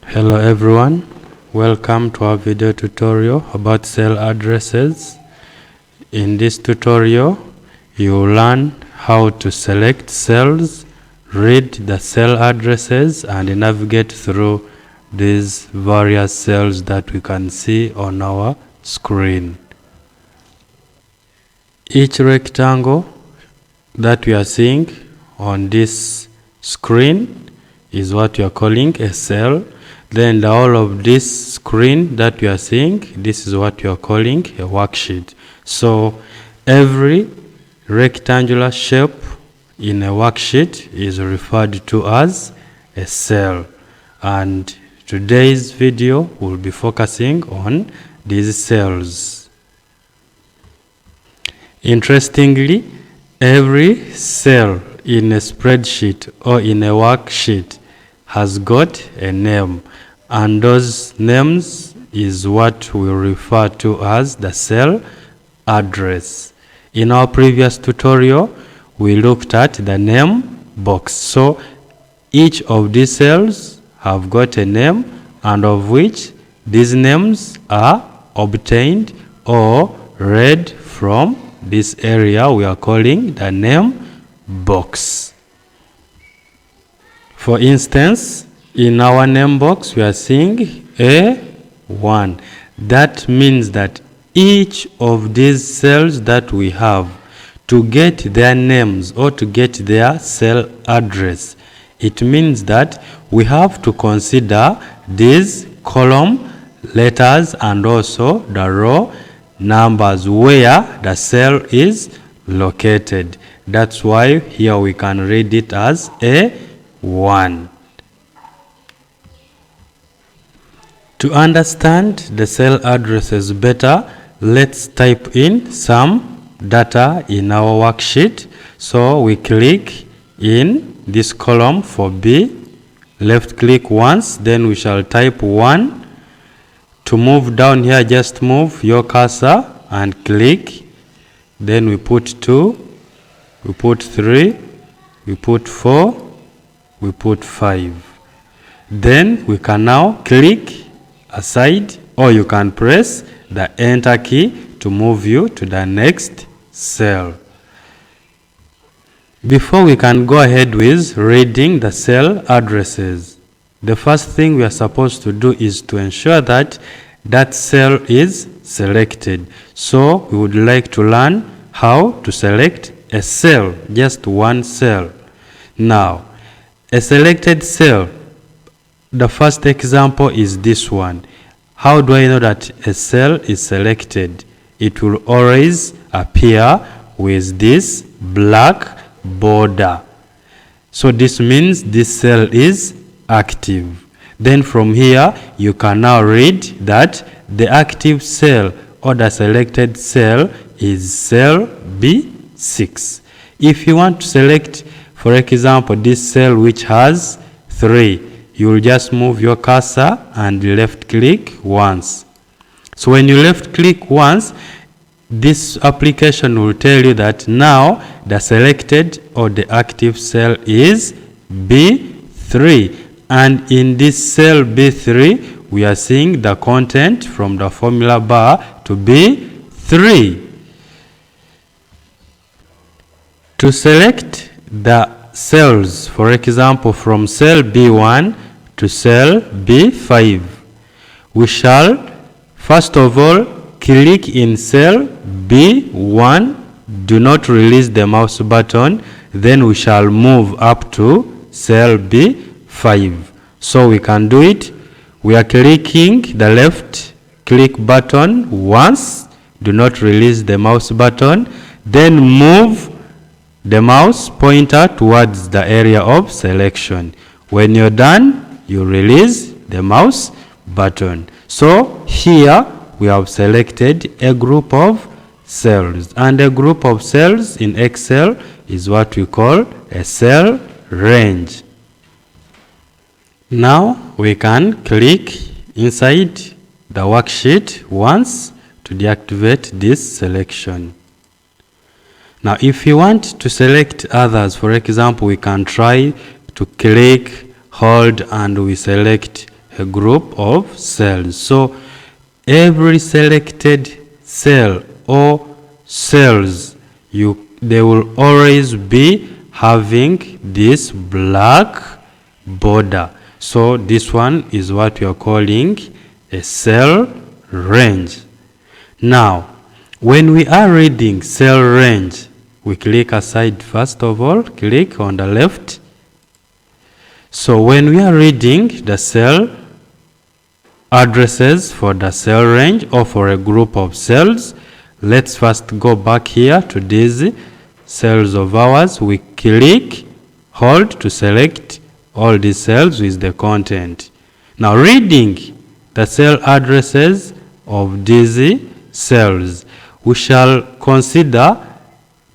Hello everyone, welcome to our video tutorial about cell addresses. In this tutorial, you will learn how to select cells, read the cell addresses, and navigate through these various cells that we can see on our screen. Each rectangle that we are seeing on this screen is what we are calling a cell. Then the whole of this screen that we are seeing, this is what we are calling a worksheet. So every rectangular shape in a worksheet is referred to as a cell. And today's video will be focusing on these cells. Interestingly, every cell in a spreadsheet or in a worksheet has got a name, and those names is what we refer to as the cell address. In our previous tutorial, we looked at the name box. So each of these cells have got a name, and of which these names are obtained or read from this area we are calling the name box. For instance, in our name box, we are seeing A1. That means that each of these cells that we have, to get their names or to get their cell address, it means that we have to consider these column letters and also the row numbers where the cell is located. That's why here we can read it as A1. To understand the cell addresses better, let's type in some data in our worksheet. So we click in this column for B, left click once, then we shall type 1. To move down here, just move your cursor and click. Then we put 2, we put 3, we put 4, we put 5. Then we can now click aside, or you can press the enter key to move you to the next cell. Before we can go ahead with reading the cell addresses, the first thing we are supposed to do is to ensure that that cell is selected. So we would like to learn how to select a cell, just one cell. Now, a selected cell, the first example is this one. How do I know that a cell is selected? It will always appear with this black border. So this means this cell is active. Then from here, you can now read that the active cell or the selected cell is cell B6. If you want to select, for example, this cell which has 3, you will just move your cursor and left click once. So when you left click once, this application will tell you that now the selected or the active cell is B3. And in this cell B3, we are seeing the content from the formula bar to be 3. To select the cells, for example, from cell B1 to cell B5, we shall first of all click in cell B1, do not release the mouse button, then we shall move up to cell B5. So we can do it. We are clicking the left click button once, do not release the mouse button, then move the mouse pointer towards the area of selection. When you're done, you release the mouse button. So here we have selected a group of cells, and a group of cells in Excel is what we call a cell range. Now we can click inside the worksheet once to deactivate this selection. Now if you want to select others, for example, we can try to click, hold, and we select a group of cells. So every selected cell or cells, they will always be having this black border. So this one is what we are calling a cell range. Now, when we are reading cell range, we click aside first of all, click on the left. So when we are reading the cell addresses for the cell range or for a group of cells, let's first go back here to these cells of ours. We click, hold to select all these cells with the content. Now reading the cell addresses of these cells, we shall consider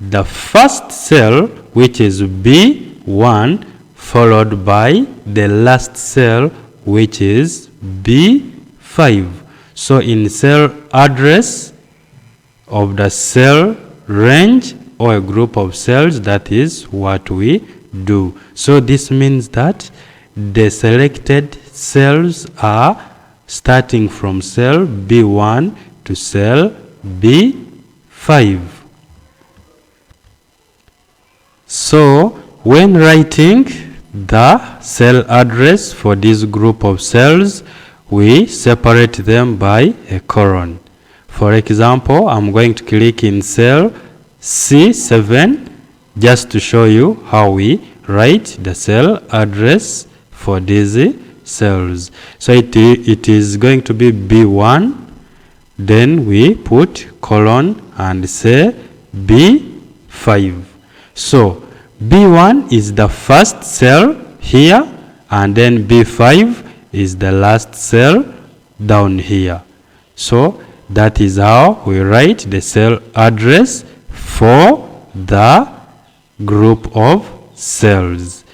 the first cell, which is B1, followed by the last cell, which is B5. So in cell address of the cell range or a group of cells, that is what we do. So this means that the selected cells are starting from cell B1 to cell B5. So when writing the cell address for this group of cells, we separate them by a colon. For example, I'm going to click in cell C7 just to show you how we write the cell address for these cells. So it is going to be B1, then we put colon and say B5. So B1 is the first cell here, and then B5 is the last cell down here. So that is how we write the cell address for the group of cells.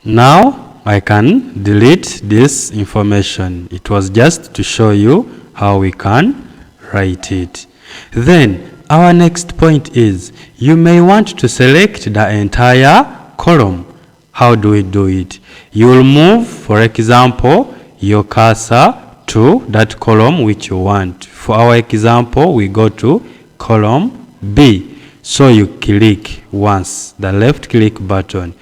Now I can delete this information. It was just to show you how we can write it. Then our next point is, you may want to select the entire column. How do we do it? You will move, for example, your cursor to that column which you want. For our example, we go to column B. So you click once, the left click button.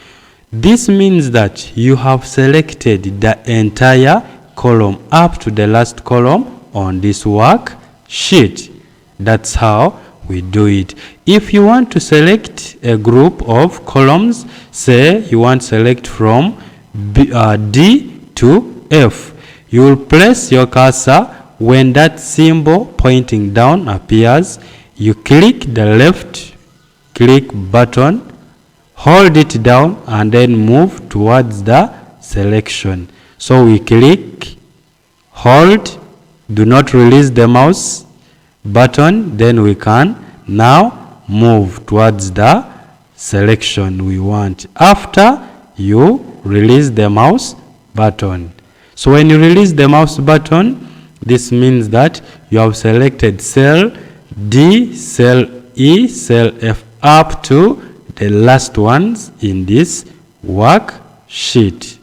This means that you have selected the entire column up to the last column on this worksheet. That's how we do it. If you want to select a group of columns, say you want to select from D to F, you will place your cursor. When that symbol pointing down appears, you click the left click button, hold it down, and then move towards the selection. So we click, hold, do not release the mouse button, then we can now move towards the selection we want after you release the mouse button. So when you release the mouse button, this means that you have selected cell D, cell E, cell F up to the last ones in this worksheet.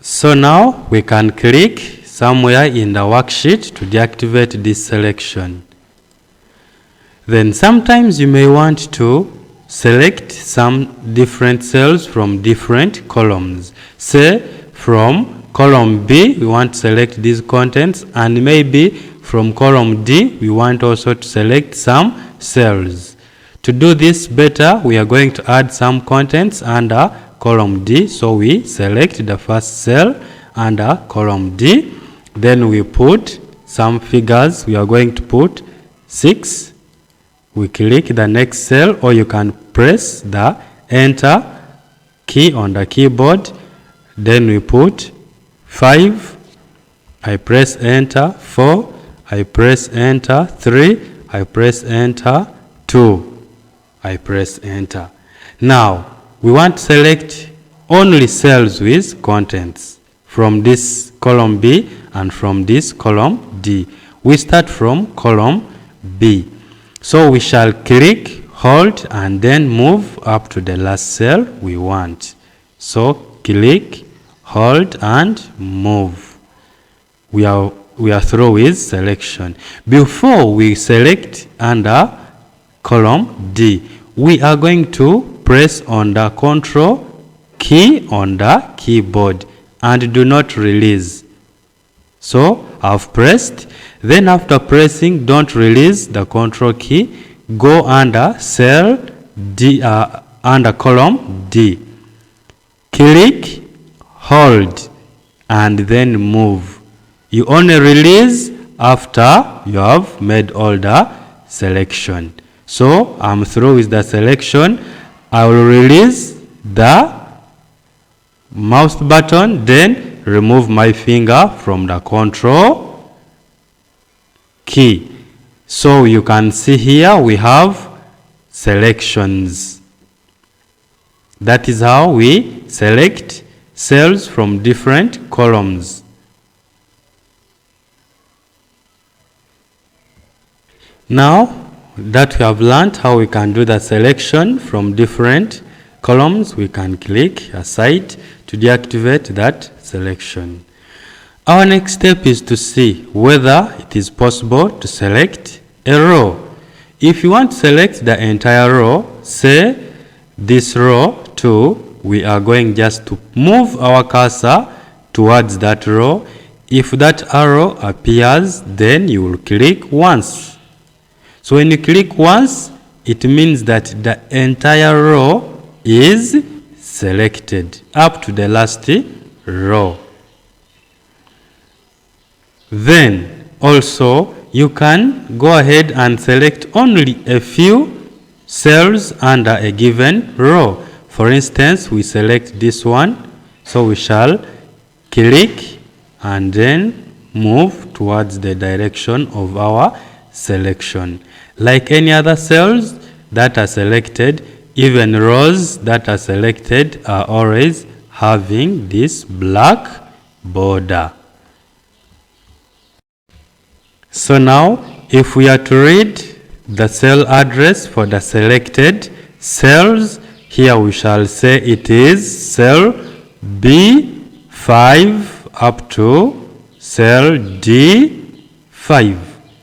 So now we can click somewhere in the worksheet to deactivate this selection. Then sometimes you may want to select some different cells from different columns. Say from column B we want to select these contents, and maybe from column D we want also to select some cells. To do this better, we are going to add some contents under column D. So we select the first cell under column D, then we put some figures. We are going to put 6. We click the next cell, or you can press the enter key on the keyboard. Then we put 5. I press enter. 4. I press enter. 3. I press enter. 2. I press enter. Now we want to select only cells with contents from this column B and from this column D. We start from column B. So we shall click, hold, and then move up to the last cell we want. So click, hold and move. We are through with selection. Before we select under column D, we are going to press on the Control key on the keyboard and do not release. So I've pressed. Then after pressing, don't release the Control key. Go under cell D, under column D. Click, hold, and then move. You only release after you have made all the selection. So I'm through with the selection. I will release the mouse button, then remove my finger from the Control key. So you can see here we have selections. That is how we select cells from different columns. Now that we have learned how we can do the selection from different columns, we can click aside to deactivate that selection. Our next step is to see whether it is possible to select a row. If you want to select the entire row, say this row 2, we are going just to move our cursor towards that row. If that arrow appears, then you will click once. So when you click once, it means that the entire row is selected up to the last row. Then also you can go ahead and select only a few cells under a given row. For instance, we select this one, so we shall click and then move towards the direction of our selection. Like any other cells that are selected, even rows that are selected are always having this black border. So now, if we are to read the cell address for the selected cells, here we shall say it is cell B5 up to cell D5.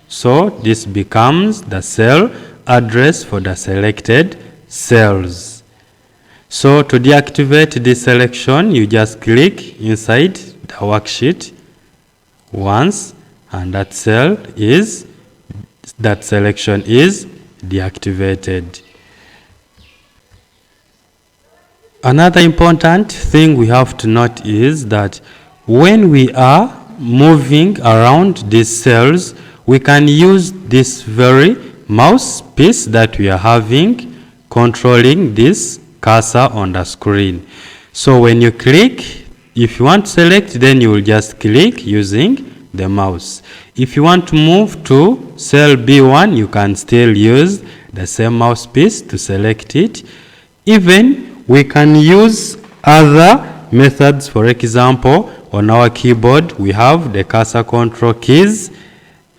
So this becomes the cell address for the selected cells. So to deactivate this selection, you just click inside the worksheet once, and that selection is deactivated. Another important thing we have to note is that when we are moving around these cells, we can use this very mouse piece that we are having controlling this cursor on the screen. So when you click, if you want to select, then you will just click using the mouse. If you want to move to cell B1, you can still use the same mouse piece to select it. Even we can use other methods. For example, on our keyboard, we have the cursor control keys,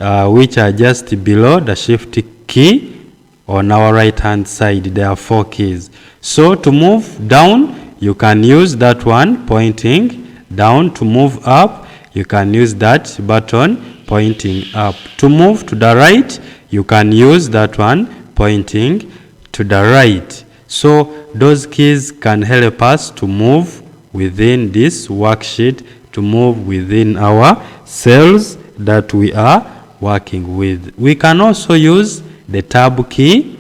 which are just below the shift key on our right hand side. There are 4 keys. So to move down, you can use that one pointing down. To move up, you can use that button pointing up. To move to the right, you can use that one pointing to the right. So those keys can help us to move within this worksheet, to move within our cells that we are working with. We can also use the tab key.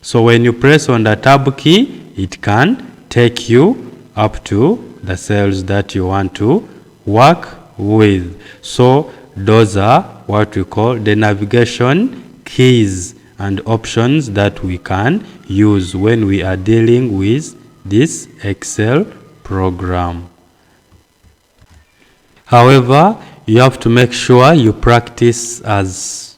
So when you press on the tab key, it can take you up to the cells that you want to work with. So those are what we call the navigation keys and options that we can use when we are dealing with this Excel program. However, you have to make sure you practice as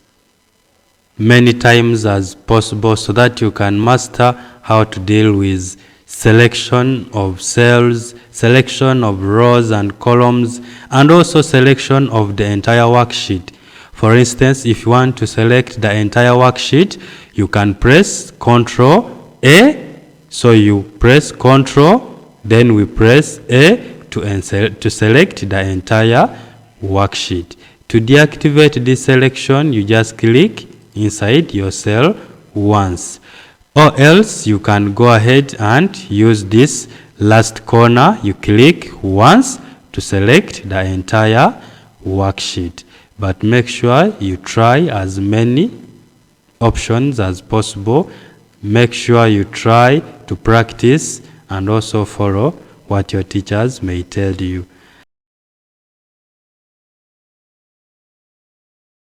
many times as possible so that you can master how to deal with selection of cells, selection of rows and columns, and also selection of the entire worksheet. For instance, if you want to select the entire worksheet, you can press Ctrl A. So you press Ctrl, Then we press A to select the entire worksheet. To deactivate this selection, you just click inside your cell once, or else you can go ahead and use this last corner. You click once to select the entire worksheet, but make sure you try as many options as possible. Make sure you try to practice and also follow what your teachers may tell you.